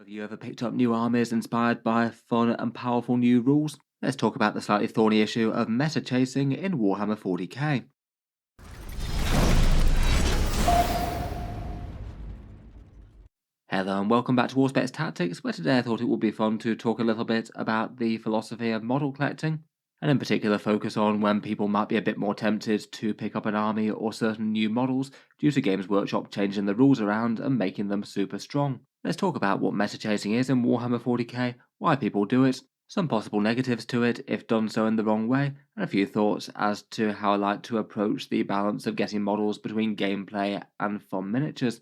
Have you ever picked up new armies inspired by fun and powerful new rules? Let's talk about the slightly thorny issue of meta chasing in Warhammer 40k. Hello and welcome back to Auspex Tactics, where today I thought it would be fun to talk a little bit about the philosophy of model collecting, and in particular focus on when people might be a bit more tempted to pick up an army or certain new models due to Games Workshop changing the rules around and making them super strong. Let's talk about what meta chasing is in Warhammer 40k, why people do it, some possible negatives to it if done so in the wrong way, and a few thoughts as to how I like to approach the balance of getting models between gameplay and fun miniatures.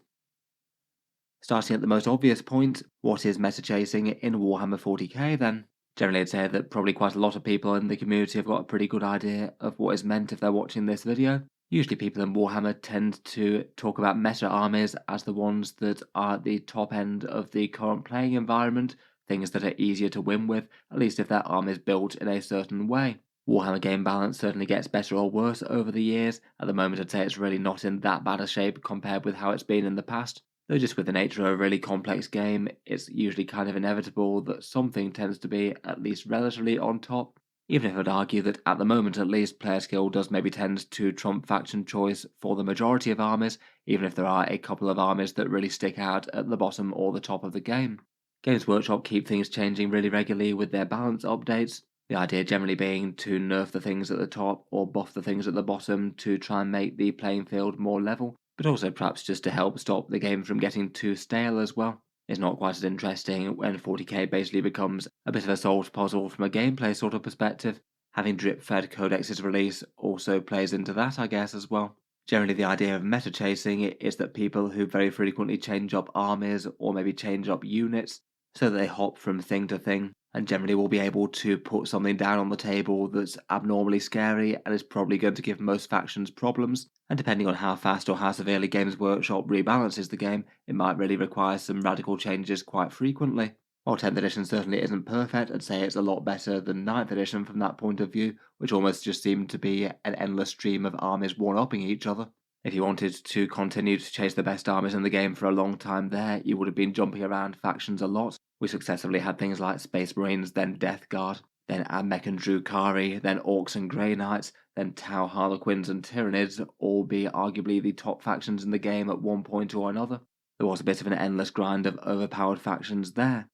Starting at the most obvious point, what is meta chasing in Warhammer 40k then? Generally I'd say that probably quite a lot of people in the community have got a pretty good idea of what is meant if they're watching this video. Usually people in Warhammer tend to talk about meta armies as the ones that are at the top end of the current playing environment, things that are easier to win with, at least if their army is built in a certain way. Warhammer game balance certainly gets better or worse over the years. At the moment I'd say it's really not in that bad a shape compared with how it's been in the past. Though just with the nature of a really complex game, it's usually kind of inevitable that something tends to be at least relatively on top, even if I'd argue that at the moment at least player skill does maybe tend to trump faction choice for the majority of armies, even if there are a couple of armies that really stick out at the bottom or the top of the game. Games Workshop keep things changing really regularly with their balance updates, the idea generally being to nerf the things at the top or buff the things at the bottom to try and make the playing field more level, but also perhaps just to help stop the game from getting too stale as well. It's not quite as interesting when 40k basically becomes a bit of a solved puzzle from a gameplay sort of perspective. Having drip-fed codex's release also plays into that, I guess, as well. Generally, the idea of meta chasing is that people who very frequently change up armies or maybe change up units so that they hop from thing to thing, and generally will be able to put something down on the table that's abnormally scary and is probably going to give most factions problems, and depending on how fast or how severely Games Workshop rebalances the game, it might really require some radical changes quite frequently. While 10th edition certainly isn't perfect, I'd say it's a lot better than 9th edition from that point of view, which almost just seemed to be an endless stream of armies one-upping each other. If you wanted to continue to chase the best armies in the game for a long time there, you would have been jumping around factions a lot. We successively had things like Space Marines, then Death Guard, then Admech and Drukhari, then Orcs and Grey Knights, then Tau Harlequins and Tyranids, all be arguably the top factions in the game at one point or another. There was a bit of an endless grind of overpowered factions there.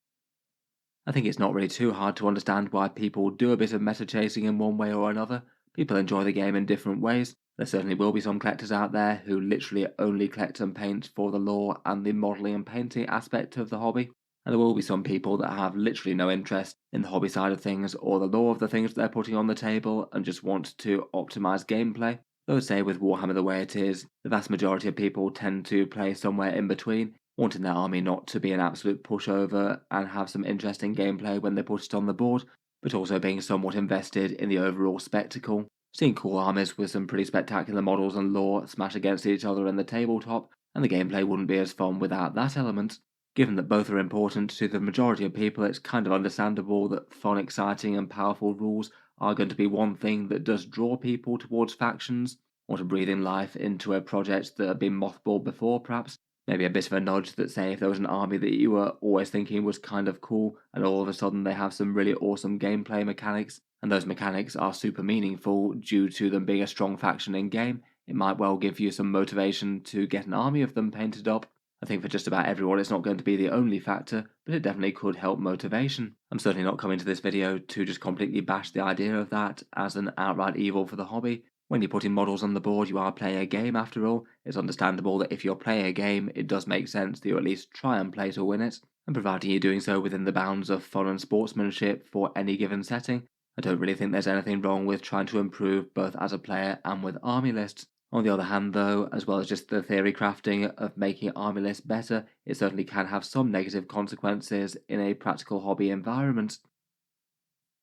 I think it's not really too hard to understand why people do a bit of meta chasing in one way or another. People enjoy the game in different ways. There certainly will be some collectors out there who literally only collect and paint for the lore and the modelling and painting aspect of the hobby, and there will be some people that have literally no interest in the hobby side of things or the lore of the things they're putting on the table and just want to optimise gameplay. Though I'd say with Warhammer the way it is, the vast majority of people tend to play somewhere in between, wanting their army not to be an absolute pushover and have some interesting gameplay when they put it on the board, but also being somewhat invested in the overall spectacle. Seeing cool armies with some pretty spectacular models and lore smash against each other in the tabletop, and the gameplay wouldn't be as fun without that element. Given that both are important to the majority of people, it's kind of understandable that fun, exciting and powerful rules are going to be one thing that does draw people towards factions, or to breathing life into a project that had been mothballed before perhaps. Maybe a bit of a nudge that, say, if there was an army that you were always thinking was kind of cool, and all of a sudden they have some really awesome gameplay mechanics, and those mechanics are super meaningful due to them being a strong faction in-game, it might well give you some motivation to get an army of them painted up. I think for just about everyone it's not going to be the only factor, but it definitely could help motivation. I'm certainly not coming to this video to just completely bash the idea of that as an outright evil for the hobby. When you're putting models on the board, you are playing a game after all. It's understandable that if you're playing a game, it does make sense that you at least try and play to win it, and providing you're doing so within the bounds of fun and sportsmanship for any given setting, I don't really think there's anything wrong with trying to improve both as a player and with army lists. On the other hand though, as well as just the theory crafting of making army lists better, it certainly can have some negative consequences in a practical hobby environment.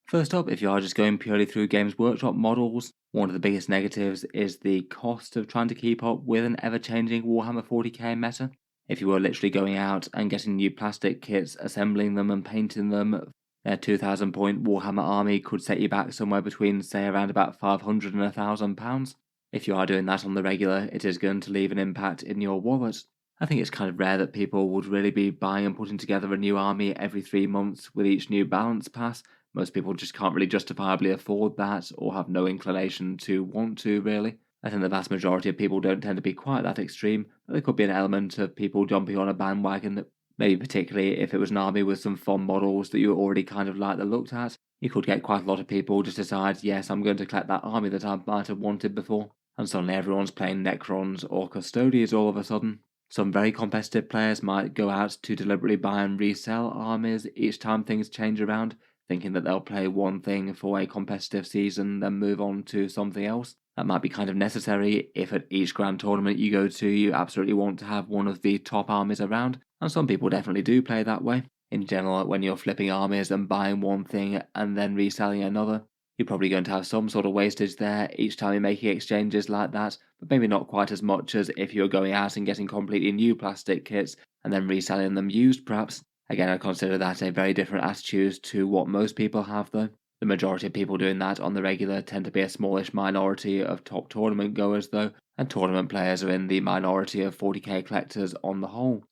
First up, if you are just going purely through Games Workshop models, one of the biggest negatives is the cost of trying to keep up with an ever-changing Warhammer 40k meta. If you were literally going out and getting new plastic kits, assembling them and painting them, their 2,000 point Warhammer army could set you back somewhere between, say, around about £500 and £1,000. If you are doing that on the regular, it is going to leave an impact in your wallet. I think it's kind of rare that people would really be buying and putting together a new army every 3 months with each new balance pass. Most people just can't really justifiably afford that or have no inclination to want to, really. I think the vast majority of people don't tend to be quite that extreme, but there could be an element of people jumping on a bandwagon that maybe particularly if it was an army with some fun models that you already kind of like the looked at, you could get quite a lot of people just decide, yes, I'm going to collect that army that I might have wanted before, and suddenly everyone's playing Necrons or Custodians all of a sudden. Some very competitive players might go out to deliberately buy and resell armies each time things change around, thinking that they'll play one thing for a competitive season, then move on to something else. That might be kind of necessary if at each grand tournament you go to, you absolutely want to have one of the top armies around, and some people definitely do play that way. In general, when you're flipping armies and buying one thing and then reselling another, you're probably going to have some sort of wastage there each time you're making exchanges like that, but maybe not quite as much as if you're going out and getting completely new plastic kits and then reselling them used, perhaps. Again, I consider that a very different attitude to what most people have, though. The majority of people doing that on the regular tend to be a smallish minority of top tournament goers, though, and tournament players are in the minority of 40k collectors on the whole.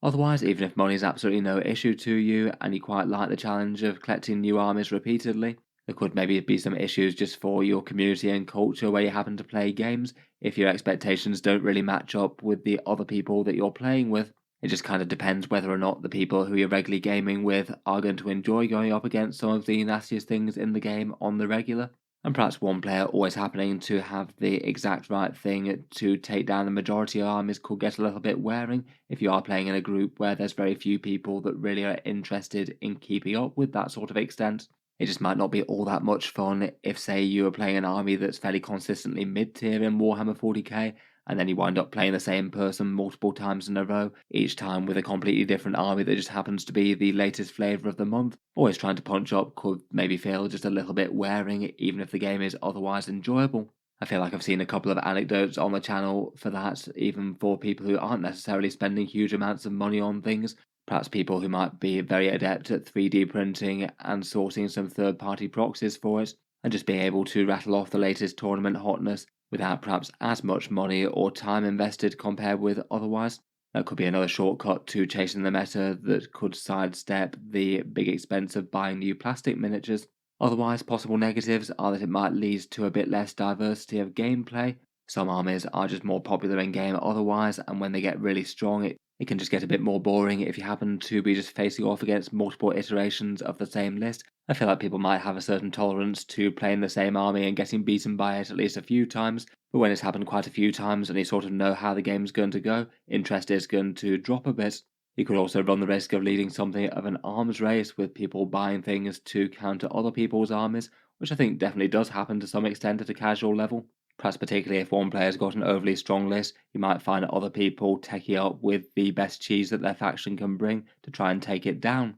Otherwise, even if money is absolutely no issue to you and you quite like the challenge of collecting new armies repeatedly, there could maybe be some issues just for your community and culture where you happen to play games if your expectations don't really match up with the other people that you're playing with. It just kind of depends whether or not the people who you're regularly gaming with are going to enjoy going up against some of the nastiest things in the game on the regular. And perhaps one player always happening to have the exact right thing to take down the majority of armies could get a little bit wearing if you are playing in a group where there's very few people that really are interested in keeping up with that sort of extent. It just might not be all that much fun if, say, you were playing an army that's fairly consistently mid-tier in Warhammer 40k, and then you wind up playing the same person multiple times in a row, each time with a completely different army that just happens to be the latest flavour of the month. Always trying to punch up could maybe feel just a little bit wearing, even if the game is otherwise enjoyable. I feel like I've seen a couple of anecdotes on the channel for that, even for people who aren't necessarily spending huge amounts of money on things. Perhaps people who might be very adept at 3D printing and sourcing some third-party proxies for it, and just being able to rattle off the latest tournament hotness without perhaps as much money or time invested compared with otherwise. That could be another shortcut to chasing the meta that could sidestep the big expense of buying new plastic miniatures. Otherwise, possible negatives are that it might lead to a bit less diversity of gameplay. Some armies are just more popular in game otherwise, and when they get really strong, it can just get a bit more boring if you happen to be just facing off against multiple iterations of the same list. I feel like people might have a certain tolerance to playing the same army and getting beaten by it at least a few times, but when it's happened quite a few times and you sort of know how the game's going to go, interest is going to drop a bit. You could also run the risk of leading something of an arms race with people buying things to counter other people's armies, which I think definitely does happen to some extent at a casual level. Perhaps particularly if one player's got an overly strong list, you might find other people techie up with the best cheese that their faction can bring to try and take it down.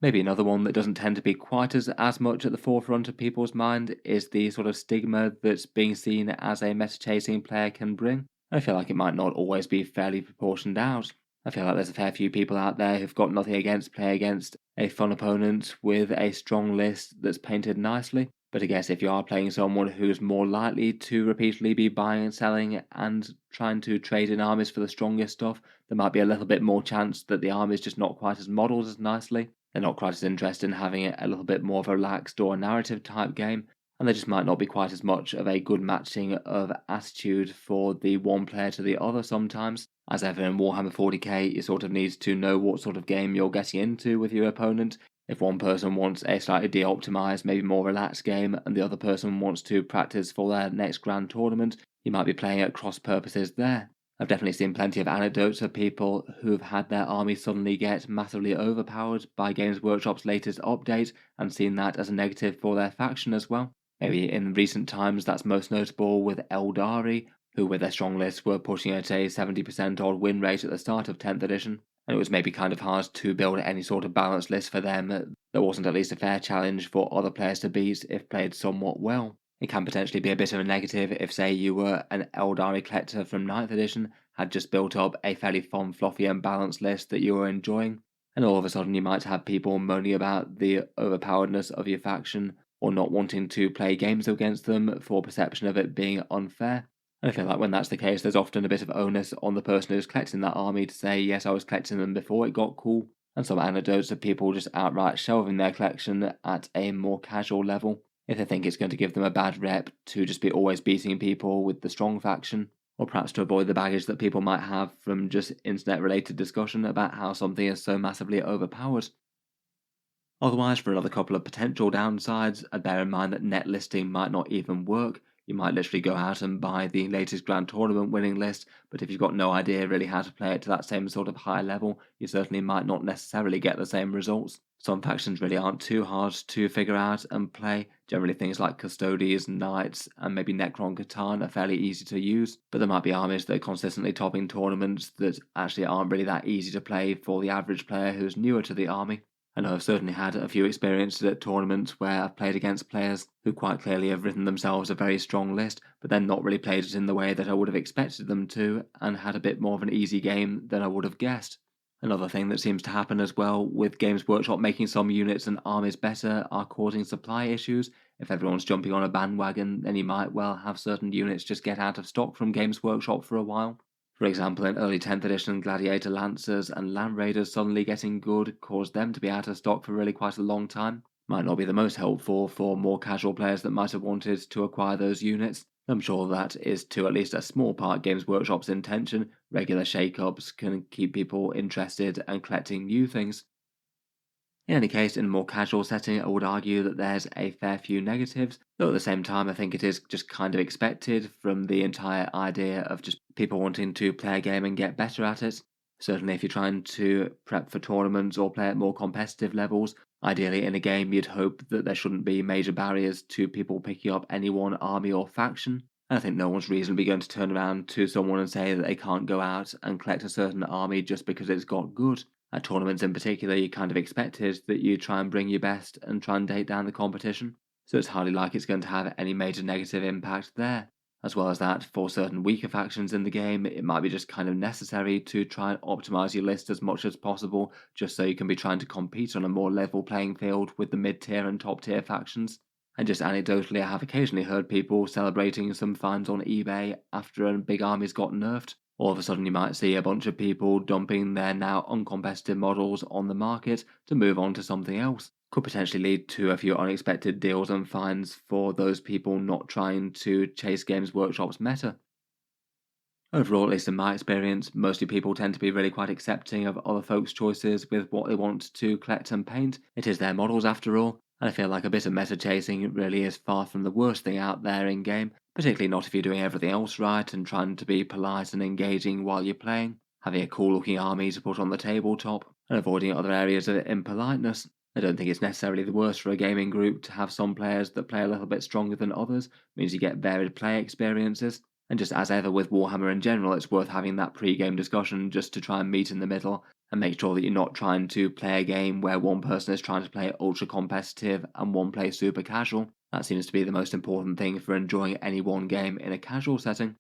Maybe another one that doesn't tend to be quite as much at the forefront of people's mind is the sort of stigma that's being seen as a meta-chasing player can bring. I feel like it might not always be fairly proportioned out. I feel like there's a fair few people out there who've got nothing against playing against a fun opponent with a strong list that's painted nicely. But I guess if you are playing someone who's more likely to repeatedly be buying and selling and trying to trade in armies for the strongest stuff, there might be a little bit more chance that the army's just not quite as modelled as nicely. They're not quite as interested in having it a little bit more of a relaxed or a narrative type game, and there just might not be quite as much of a good matching of attitude for the one player to the other sometimes. As ever in Warhammer 40k, you sort of need to know what sort of game you're getting into with your opponent. If one person wants a slightly de-optimized, maybe more relaxed game, and the other person wants to practice for their next grand tournament, you might be playing at cross purposes there. I've definitely seen plenty of anecdotes of people who've had their army suddenly get massively overpowered by Games Workshop's latest update and seen that as a negative for their faction as well. Maybe in recent times that's most notable with Eldari, who with their strong list were pushing at a 70% odd win rate at the start of 10th edition, and it was maybe kind of hard to build any sort of balanced list for them that wasn't at least a fair challenge for other players to beat if played somewhat well. It can potentially be a bit of a negative if, say, you were an Eldari collector from 9th edition, had just built up a fairly fun, fluffy and balanced list that you were enjoying, and all of a sudden you might have people moaning about the overpoweredness of your faction or not wanting to play games against them for perception of it being unfair. And I feel like when that's the case, there's often a bit of onus on the person who's collecting that army to say, yes, I was collecting them before it got cool. And some anecdotes of people just outright shelving their collection at a more casual level if they think it's going to give them a bad rep to just be always beating people with the strong faction, or perhaps to avoid the baggage that people might have from just internet related discussion about how something is so massively overpowered. Otherwise, for another couple of potential downsides, bear in mind that net listing might not even work. You might literally go out and buy the latest Grand Tournament winning list, but if you've got no idea really how to play it to that same sort of high level, you certainly might not necessarily get the same results. Some factions really aren't too hard to figure out and play. Generally, things like Custodians, Knights, and maybe Necron Catan are fairly easy to use, but there might be armies that are consistently topping tournaments that actually aren't really that easy to play for the average player who's newer to the army. I know I've certainly had a few experiences at tournaments where I've played against players who quite clearly have written themselves a very strong list, but then not really played it in the way that I would have expected them to, and had a bit more of an easy game than I would have guessed. Another thing that seems to happen as well with Games Workshop making some units and armies better are causing supply issues. If everyone's jumping on a bandwagon, then you might well have certain units just get out of stock from Games Workshop for a while. For example, in early 10th edition, Gladiator Lancers and Land Raiders suddenly getting good caused them to be out of stock for really quite a long time. Might not be the most helpful for more casual players that might have wanted to acquire those units. I'm sure that is to at least a small part Games Workshop's intention. Regular shake-ups can keep people interested and collecting new things. In any case, in a more casual setting, I would argue that there's a fair few negatives, though at the same time, I think it is just kind of expected from the entire idea of just people wanting to play a game and get better at it. Certainly, if you're trying to prep for tournaments or play at more competitive levels, ideally in a game, you'd hope that there shouldn't be major barriers to people picking up any one army or faction. And I think no one's reasonably going to turn around to someone and say that they can't go out and collect a certain army just because it's got good. At tournaments in particular, you kind of expected that you try and bring your best and try and take down the competition, so it's hardly like it's going to have any major negative impact there. As well as that, for certain weaker factions in the game, it might be just kind of necessary to try and optimize your list as much as possible, just so you can be trying to compete on a more level playing field with the mid tier and top tier factions. And just anecdotally, I have occasionally heard people celebrating some finds on eBay after a big army's got nerfed. All of a sudden, you might see a bunch of people dumping their now uncompetitive models on the market to move on to something else. Could potentially lead to a few unexpected deals and finds for those people not trying to chase Games Workshop's meta. Overall, at least in my experience, mostly people tend to be really quite accepting of other folks' choices with what they want to collect and paint. It is their models after all, and I feel like a bit of meta chasing really is far from the worst thing out there in game, particularly not if you're doing everything else right and trying to be polite and engaging while you're playing, having a cool looking army to put on the tabletop, and avoiding other areas of impoliteness. I don't think it's necessarily the worst for a gaming group to have some players that play a little bit stronger than others, it means you get varied play experiences. And just as ever with Warhammer in general, it's worth having that pre-game discussion just to try and meet in the middle and make sure that you're not trying to play a game where one person is trying to play ultra competitive and one plays super casual. That seems to be the most important thing for enjoying any one game in a casual setting.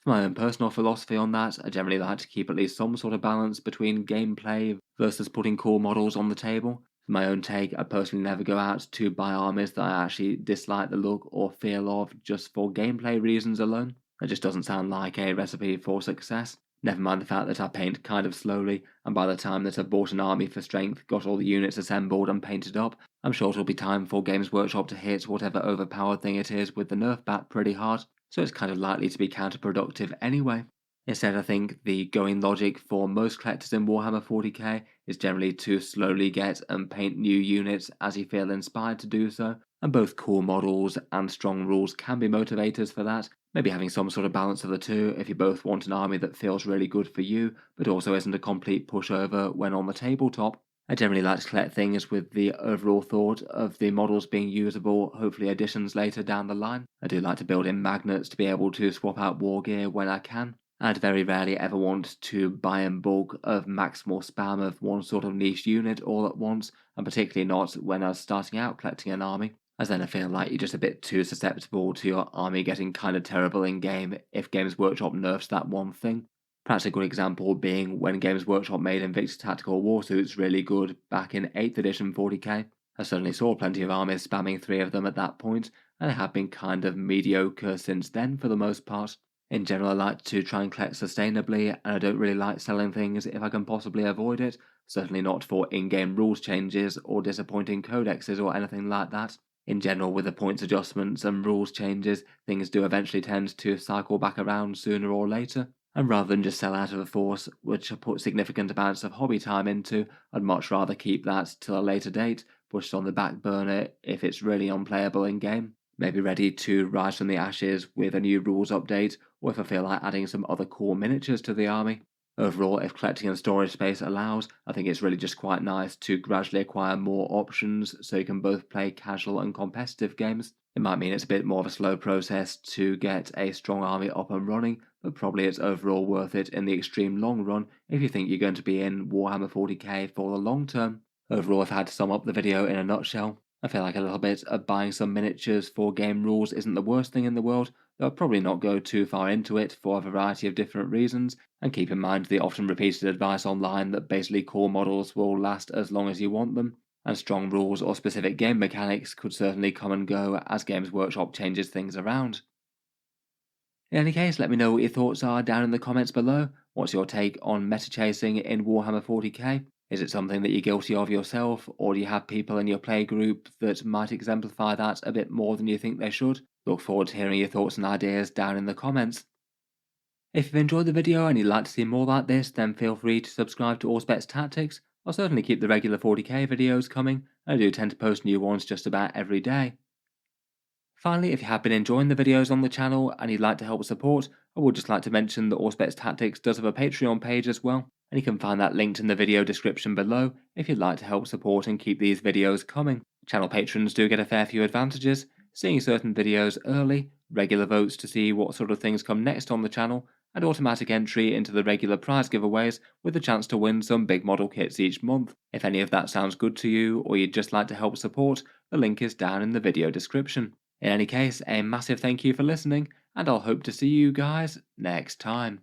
For my own personal philosophy on that, I generally like to keep at least some sort of balance between gameplay versus putting cool models on the table. For my own take, I personally never go out to buy armies that I actually dislike the look or feel of just for gameplay reasons alone. That just doesn't sound like a recipe for success. Never mind the fact that I paint kind of slowly, and by the time that I've bought an army for strength, got all the units assembled and painted up, I'm sure it'll be time for Games Workshop to hit whatever overpowered thing it is with the nerf bat pretty hard, so it's kind of likely to be counterproductive anyway. Instead, I think the going logic for most collectors in Warhammer 40k is generally to slowly get and paint new units as you feel inspired to do so, and both cool models and strong rules can be motivators for that, maybe having some sort of balance of the two if you both want an army that feels really good for you, but also isn't a complete pushover when on the tabletop. I generally like to collect things with the overall thought of the models being usable, hopefully additions later down the line. I do like to build in magnets to be able to swap out war gear when I can. I'd very rarely ever want to buy in bulk of maximal spam of one sort of niche unit all at once, and particularly not when I was starting out collecting an army, as then I feel like you're just a bit too susceptible to your army getting kind of terrible in game if Games Workshop nerfs that one thing. Perhaps a good example being when Games Workshop made Invictus Tactical Warsuits really good back in 8th edition 40k. I certainly saw plenty of armies spamming 3 of them at that point, and they have been kind of mediocre since then for the most part. In general, I like to try and collect sustainably, and I don't really like selling things if I can possibly avoid it, certainly not for in-game rules changes or disappointing codexes or anything like that. In general, with the points adjustments and rules changes, things do eventually tend to cycle back around sooner or later. And rather than just sell out of a force, which I put significant amounts of hobby time into, I'd much rather keep that till a later date, pushed on the back burner if it's really unplayable in game. Maybe ready to rise from the ashes with a new rules update, or if I feel like adding some other cool miniatures to the army. Overall, if collecting and storage space allows, I think it's really just quite nice to gradually acquire more options so you can both play casual and competitive games. It might mean it's a bit more of a slow process to get a strong army up and running, but probably it's overall worth it in the extreme long run if you think you're going to be in Warhammer 40K for the long term. Overall, if I had to sum up the video in a nutshell, I feel like a little bit of buying some miniatures for game rules isn't the worst thing in the world, though I'll probably not go too far into it for a variety of different reasons, and keep in mind the often repeated advice online that basically core models will last as long as you want them, and strong rules or specific game mechanics could certainly come and go as Games Workshop changes things around. In any case, let me know what your thoughts are down in the comments below. What's your take on meta chasing in Warhammer 40k? Is it something that you're guilty of yourself, or do you have people in your play group that might exemplify that a bit more than you think they should? Look forward to hearing your thoughts and ideas down in the comments. If you've enjoyed the video and you'd like to see more like this, then feel free to subscribe to Auspex Tactics. I'll certainly keep the regular 40k videos coming, and I do tend to post new ones just about every day. Finally, if you have been enjoying the videos on the channel and you'd like to help support, I would just like to mention that Auspex Tactics does have a Patreon page as well, and you can find that linked in the video description below if you'd like to help support and keep these videos coming. Channel patrons do get a fair few advantages, seeing certain videos early, regular votes to see what sort of things come next on the channel, and automatic entry into the regular prize giveaways with the chance to win some big model kits each month. If any of that sounds good to you, or you'd just like to help support, the link is down in the video description. In any case, a massive thank you for listening, and I'll hope to see you guys next time.